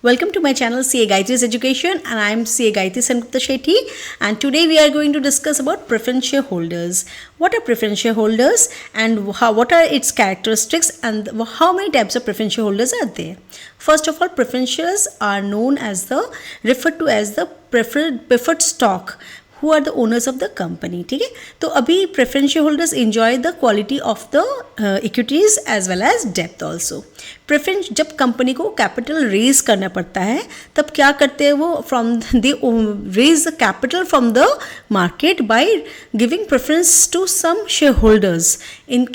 Welcome to my channel CA Gayatris Education, and I am CA Gayatris Shetty, and today we are going to discuss about preference shareholders. What are preference shareholders and what are its characteristics and how many types of preference shareholders are there? First of all, preference shares are referred to as the preferred stock who are the owners of the company. ठीक है, तो अभी preference shareholders enjoy the quality of the equities as well as debt also. Preference जब company को capital raise करना पड़ता है तब क्या करते हैं वो they raise the capital from the market by giving preference to some shareholders in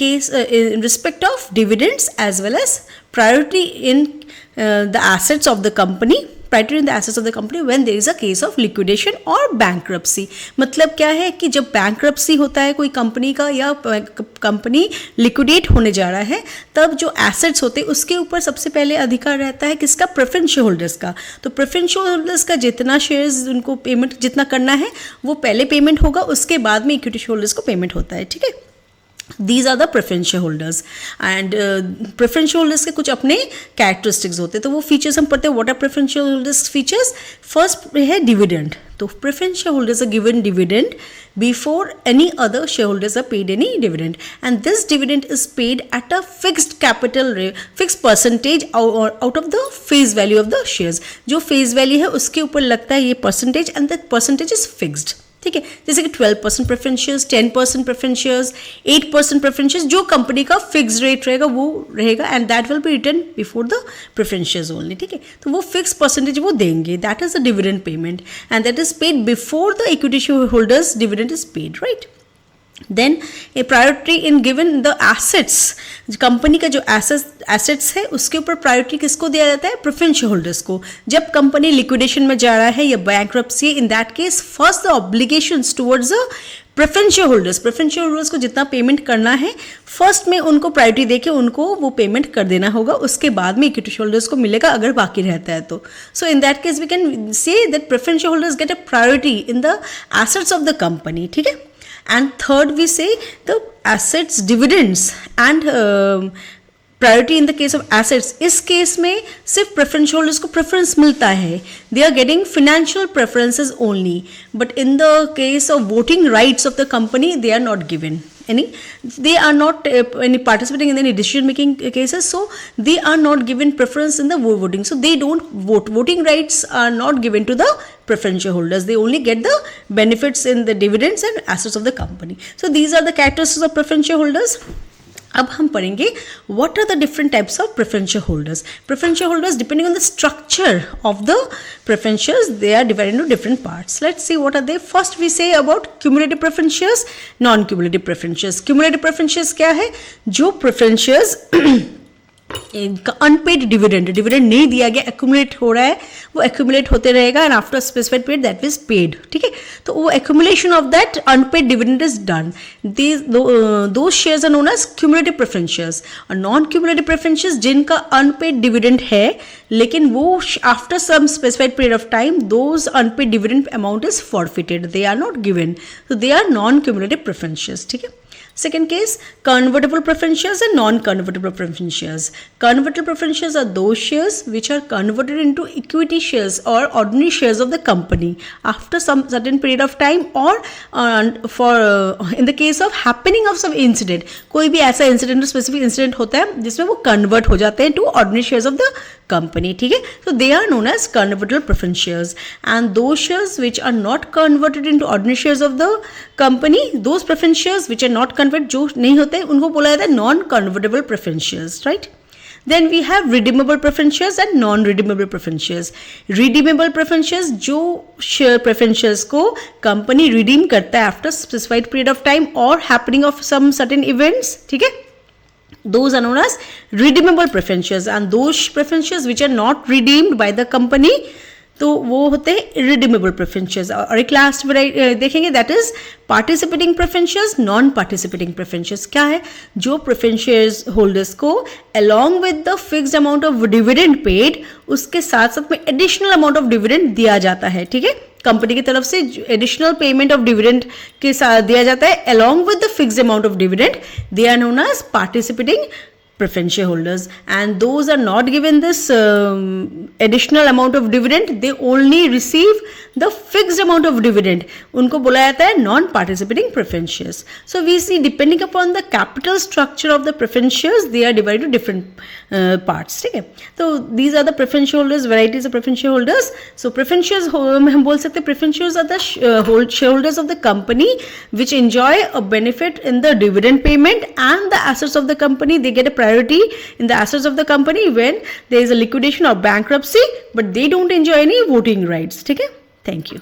respect of dividends as well as priority in the assets of the company. Priority in the assets of the company when there is a case of liquidation or bankruptcy. मतलब क्या है कि जब bankruptcy होता है कोई company का या कंपनी लिक्विडेट होने जा रहा है तब जो assets होते हैं उसके ऊपर सबसे पहले अधिकार रहता है किसका? प्रेफरेंस शेयर होल्डर्स का. तो प्रेफरेंस शेयर होल्डर्स का जितना शेयर्स उनको पेमेंट जितना करना है वो पहले पेमेंट होगा, उसके बाद में इक्विटी शेयर होल्डर्स को पेमेंट होता है. ठीक है, These are the preference shareholders and preference shareholders के कुछ अपने characteristics होते हैं. तो वो features हम पढ़ते हैं. What are preference shareholders features? First है dividend. तो preference shareholders are given dividend before any other shareholders are paid any dividend, and this dividend is paid at a fixed percentage out of the face value of the shares. जो face value है उसके ऊपर लगता है ये percentage and that percentage is fixed. ठीक है, जैसे कि 12% preference shares, 10% preference shares, 8% preference shares, जो कंपनी का फिक्स रेट रहेगा वो रहेगा and that will be return before the preference shares only. ठीक है, तो वो फिक्स परसेंटेज वो देंगे. That is the dividend payment and that is paid before the equity share holders dividend is paid, right. Then a priority in given the assets. Company का जो assets है उसके ऊपर प्रायोरिटी किसको दिया जाता है? प्रेफरेंस शेयर होल्डर्स को. जब कंपनी लिक्विडेशन में जा रहा है या bankruptcy, in that case first the obligations towards the preference share holders को जितना पेमेंट करना है फर्स्ट में उनको प्रायोरिटी देके उनको वो पेमेंट कर देना होगा, उसके बाद में इक्विटी शेयर होल्डर्स को मिलेगा अगर बाकी रहता है तो. So in that case we can say that preference share holders get a priority in the assets of the company. ठीक है, and third we say the assets dividends and priority in the case of assets. इस case में सिर्फ preference holders को preference मिलता है. they are getting financial preferences only, but in the case of voting rights of the company they are not given they are not participating in any decision making cases, so they are not given preference in the voting, so they don't vote. Voting rights are not given to the preference shareholders. They only get the benefits in the dividends and assets of the company. So these are the characteristics of preference shareholders. अब हम पढ़ेंगे what are the different types of preference shareholders. Preference shareholders, depending on the structure of the preference shares, they are divided into different parts. Let's see what are they. First we say about cumulative preference shares, non-cumulative preference shares. Cumulative preference shares क्या है? जो preference shares unpaid dividend नहीं दिया गया, accumulate हो रहा है, वो एक्यूमुलेट होते रहेगा and after specified period that is paid. ठीक है, तो वो accumulation of that unpaid dividend is done. Those shares are known as cumulative preference shares. और नॉन क्यूमुलेटिव प्रेफरेंस शेयर्स जिनका अनपेड डिविडेंड है लेकिन वो after some specified period of time those unpaid dividend amount is forfeited, they are not given, so they are non-cumulative preference shares. ठीक है. Second case, convertible preference shares and non-convertible preference shares. Convertible preference shares are those shares which are converted into equity shares or ordinary shares of the company after some certain period of time or in the case of happening of some incident. कोई भी ऐसा incident specific incident होता है जिसमें वो convert हो जाते हैं to ordinary shares of the company. ठीक है, so they are known as convertible preference shares, and those shares which are not converted into ordinary shares of the company, those preference shares which are not converted जो नहीं होते उनको बोला जाता है non convertible preference shares, right. Then we have redeemable preference shares and non redeemable preference shares. Redeemable preference shares जो share preference shares को company redeem करता है after specified period of time और happening of some certain events. ठीक है, those are known as redeemable preference shares, and those preference shares which are not redeemed by the company तो वो होते हैं irredeemable preference shares. और एक last देखेंगे that is participating preference shares, non participating preference shares. क्या है? जो प्रेफरेंस शेयर्स होल्डर्स को along with the fixed amount of dividend paid उसके साथ साथ में एडिशनल अमाउंट ऑफ डिविडेंड दिया जाता है. ठीक है, कंपनी की तरफ से एडिशनल पेमेंट ऑफ डिविडेंड के साथ दिया जाता है along with the fixed amount of dividend. They are known as participating preference shareholders, and those are not given this additional amount of dividend. They only receive the fixed amount of dividend. उनको बोला जाता है non-participating preference shares. So we see, depending upon the capital structure of the preference shares, they are divided to different parts. ठीक है, तो these are the preference shareholders, varieties of preference shareholders. So preference shares हम बोल सकते हैं preference shares are the shareholders of the company which enjoy a benefit in the dividend payment and the assets of the company. They get a priority in the assets of the company when there is a liquidation or bankruptcy, but they don't enjoy any voting rights. ठीक है, thank you.